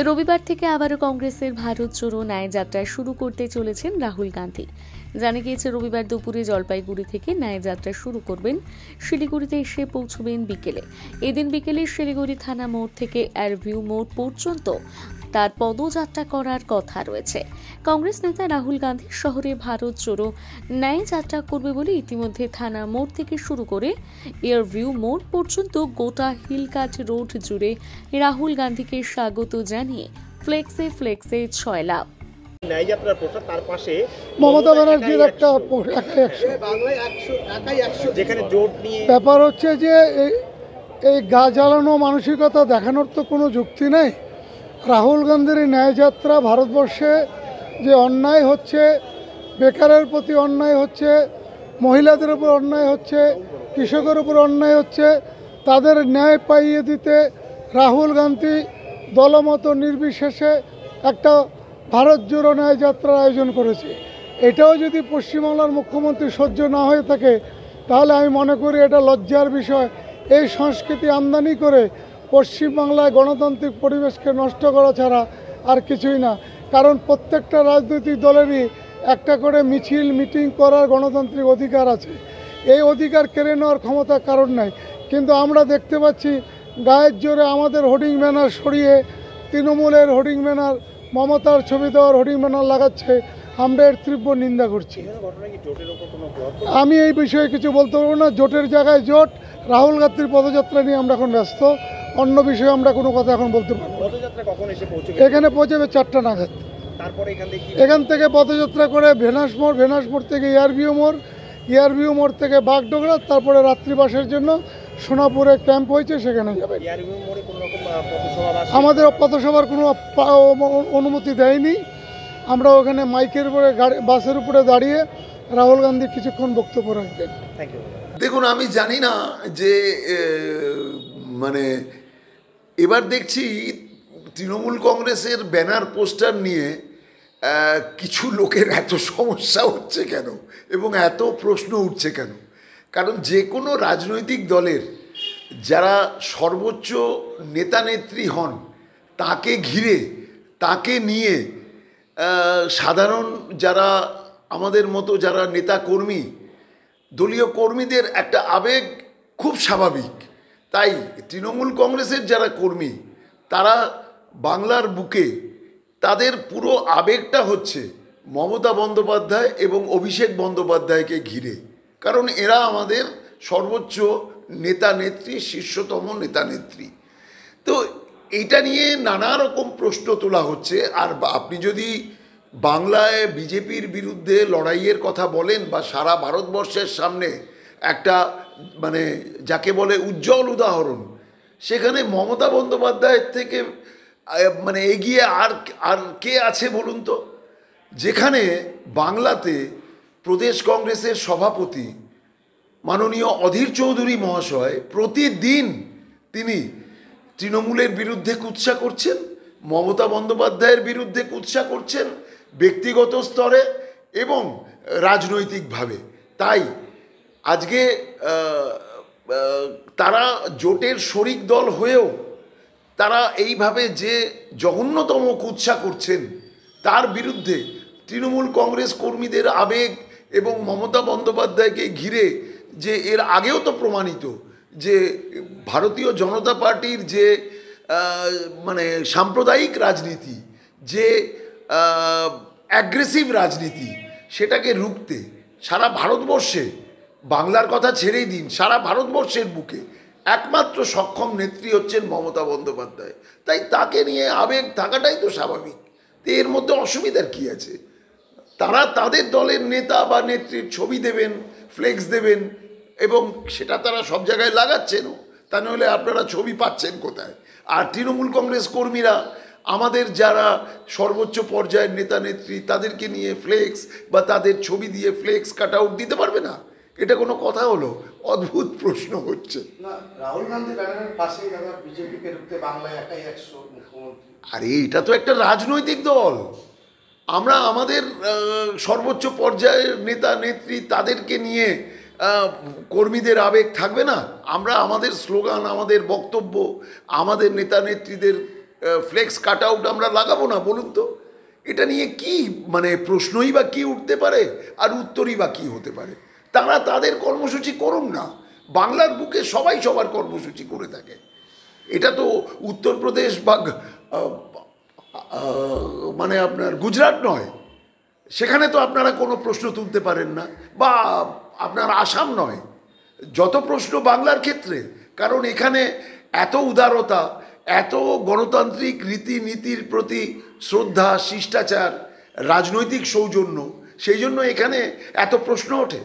রবিবার থেকে আবারও কংগ্রেসের ভারত জোড়ো ন্যায় যাত্রা শুরু করতে চলেছেন রাহুল গান্ধী। জানা গিয়েছে রবিবার দুপুরে জলপাইগুড়ি থেকে ন্যায় যাত্রা শুরু করবেন, শিলিগুড়িতে এসে পৌঁছবেন বিকেলে। এদিন বিকেলে শিলিগুড়ি থানা মোড় থেকে এয়ারভিউ মোড় পর্যন্ত তার পদযাত্রা করার কথা রয়েছে। কংগ্রেস নেতা রাহুল গান্ধী শহরে ভারত জোড়ো ন্যায় যাত্রা করবে বলে ইতিমধ্যে থানা মোড় থেকে শুরু করে এয়ারভিউ মোড় পর্যন্ত গোটা হিলকাট রোড জুড়ে রাহুল গান্ধীকে স্বাগত জানিয়ে ফ্লেক্সে ফ্লেক্সে ছয়লাভ। ন্যায়যাত্রার পোস্টার, তার পাশে মমতা ব্যানার্জির একটা যেখানে জোট নিয়ে ব্যাপার হচ্ছে যে এই গা জ্বালানো মানসিকতা দেখানোর তো কোনো যুক্তি নেই। রাহুল গান্ধীর এই ন্যায়যাত্রা ভারতবর্ষে যে অন্যায় হচ্ছে, বেকারের প্রতি অন্যায় হচ্ছে, মহিলাদের উপর অন্যায় হচ্ছে, কৃষকের উপর অন্যায় হচ্ছে, তাদের ন্যায় পাইয়ে দিতে রাহুল গান্ধী দলমত নির্বিশেষে একটা ভারত জোড়ো ন্যায় যাত্রার আয়োজন করেছে। এটাও যদি পশ্চিমবাংলার মুখ্যমন্ত্রী সহ্য না হয়ে থাকে তাহলে আমি মনে করি এটা লজ্জার বিষয়। এই সংস্কৃতি আমদানি করে পশ্চিমবাংলায় গণতান্ত্রিক পরিবেশকে নষ্ট করা ছাড়া আর কিছুই না। কারণ প্রত্যেকটা রাজনৈতিক দলেরই একটা করে মিছিল মিটিং করার গণতান্ত্রিক অধিকার আছে, এই অধিকার কেড়ে নেওয়ার ক্ষমতা কারণ নাই। কিন্তু আমরা দেখতে পাচ্ছি গায়ের জোরে আমাদের হোর্ডিং ব্যানার সরিয়ে তৃণমূলের হোর্ডিং ব্যানার, মমতার ছবি দেওয়ার হোর্ডিং ব্যানার লাগাচ্ছে। আমরা এর তীব্র নিন্দা করছি। আমি এই বিষয়ে কিছু বলতে পারবো না। জোটের জায়গায় জোট, রাহুল গান্ধীর পদযাত্রা নিয়ে আমরা এখন ব্যস্ত, অন্য বিষয়ে আমরা কোনো কথা এখন বলতে পারবো না। এখানে পৌঁছবে 4টা নাগাদ। এখান থেকে পদযাত্রা করে ভেনাস মোড় থেকে এয়ারভিউ মোড় থেকে বাগডোগরা, তারপরে রাত্রিবাসের জন্য সোনাপুরে ক্যাম্প হয়েছে, সেখানে যাবে। আমাদের পথসভার কোনো অনুমতি দেয়নি। আমরা ওখানে মাইকের উপরে বাসের উপরে দাঁড়িয়ে রাহুল গান্ধী কিছুক্ষণ বক্তব্য রাখবেন। দেখুন, আমি জানি না যে মানে এবার দেখছি তৃণমূল কংগ্রেসের ব্যানার পোস্টার নিয়ে কিছু লোকের এত সমস্যা হচ্ছে কেন এবং এত প্রশ্ন উঠছে কেন। কারণ যে কোনো রাজনৈতিক দলের যারা সর্বোচ্চ নেতা নেত্রী হন, তাকে ঘিরে, তাকে নিয়ে সাধারণ যারা আমাদের মতো যারা নেতা কর্মী, দলীয় কর্মীদের একটা আবেগ খুব স্বাভাবিক। তাই তৃণমূল কংগ্রেসের যারা কর্মী, তারা বাংলার বুকে তাদের পুরো আবেগটা হচ্ছে মমতা বন্দ্যোপাধ্যায় এবং অভিষেক বন্দ্যোপাধ্যায়কে ঘিরে। কারণ এরা আমাদের সর্বোচ্চ নেতা নেত্রী, শীর্ষতম নেতা নেত্রী। তো এইটা নিয়ে নানা রকম প্রশ্ন তোলা হচ্ছে। আর আপনি যদি বাংলায় বিজেপির বিরুদ্ধে লড়াইয়ের কথা বলেন বা সারা ভারতবর্ষের সামনে একটা মানে যাকে বলে উজ্জ্বল উদাহরণ, সেখানে মমতা বন্দ্যোপাধ্যায়ের থেকে মানে এগিয়ে আর কে আছে বলুন তো? যেখানে বাংলাতে প্রদেশ কংগ্রেসের সভাপতি মাননীয় অধীর চৌধুরী মহাশয় প্রতিদিন তিনি তৃণমূলের বিরুদ্ধে কুৎসা করছেন, মমতা বন্দ্যোপাধ্যায়ের বিরুদ্ধে কুৎসা করছেন ব্যক্তিগত স্তরে এবং রাজনৈতিকভাবে। তাই আজকে তারা জোটের শরিক দল হয়েও তারা এইভাবে যে জঘন্যতম কুৎসা করছেন, তার বিরুদ্ধে তৃণমূল কংগ্রেস কর্মীদের আবেগ এবং মমতা বন্দ্যোপাধ্যায়কে ঘিরে, যে এর আগেও তো প্রমাণিত যে ভারতীয় জনতা পার্টির যে মানে সাম্প্রদায়িক রাজনীতি, যে অ্যাগ্রেসিভ রাজনীতি, সেটাকে রুখতে সারা ভারতবর্ষে, বাংলার কথা ছেড়েই দিন, সারা ভারতবর্ষের বুকে একমাত্র সক্ষম নেত্রী হচ্ছেন মমতা বন্দ্যোপাধ্যায়। তাই তাকে নিয়ে আবেগ থাকাটাই তো স্বাভাবিক। তো এর মধ্যে অসুবিধার কী আছে? তারা তাদের দলের নেতা বা নেত্রীর ছবি দেবেন, ফ্লেক্স দেবেন এবং সেটা তারা সব জায়গায় লাগাচ্ছেনও। তা নাহলে আপনারা ছবি পাচ্ছেন কোথায়? আর তৃণমূল কংগ্রেস কর্মীরা আমাদের যারা সর্বোচ্চ পর্যায়ের নেতা নেত্রী, তাদেরকে নিয়ে ফ্লেক্স বা তাদের ছবি দিয়ে ফ্লেক্স কাট আউট দিতে পারবে না? এটা কোনো কথা হলো? অদ্ভুত প্রশ্ন হচ্ছে। রাহুল গান্ধী ব্যানারের পাশেই বিজেপিকে রুখতে বাংলায় একাই 100 মুখ্যমন্ত্রী। আরে এটা তো একটা রাজনৈতিক দল। আমরা আমাদের সর্বোচ্চ পর্যায়ের নেতা নেত্রী তাদেরকে নিয়ে কর্মীদের আবেগ থাকবে না? আমরা আমাদের স্লোগান, আমাদের বক্তব্য, আমাদের নেতা নেত্রীদের ফ্লেক্স কাট আউট আমরা লাগাবো না? বলুন তো, এটা নিয়ে কি মানে প্রশ্নই বা কি উঠতে পারে, আর উত্তরই বা কি হতে পারে? তারা তাদের কর্মসূচি করুন না, বাংলার বুকে সবাই সবার কর্মসূচি করে থাকে। এটা তো উত্তরপ্রদেশ বা মানে আপনার গুজরাট নয়, সেখানে তো আপনারা কোনো প্রশ্ন তুলতে পারেন না, বা আপনার আসাম নয়। যত প্রশ্ন বাংলার ক্ষেত্রে, কারণ এখানে এত উদারতা, এত গণতান্ত্রিক রীতিনীতির প্রতি শ্রদ্ধা, শিষ্টাচার, রাজনৈতিক সৌজন্য, সেই জন্য এখানে এত প্রশ্ন ওঠে।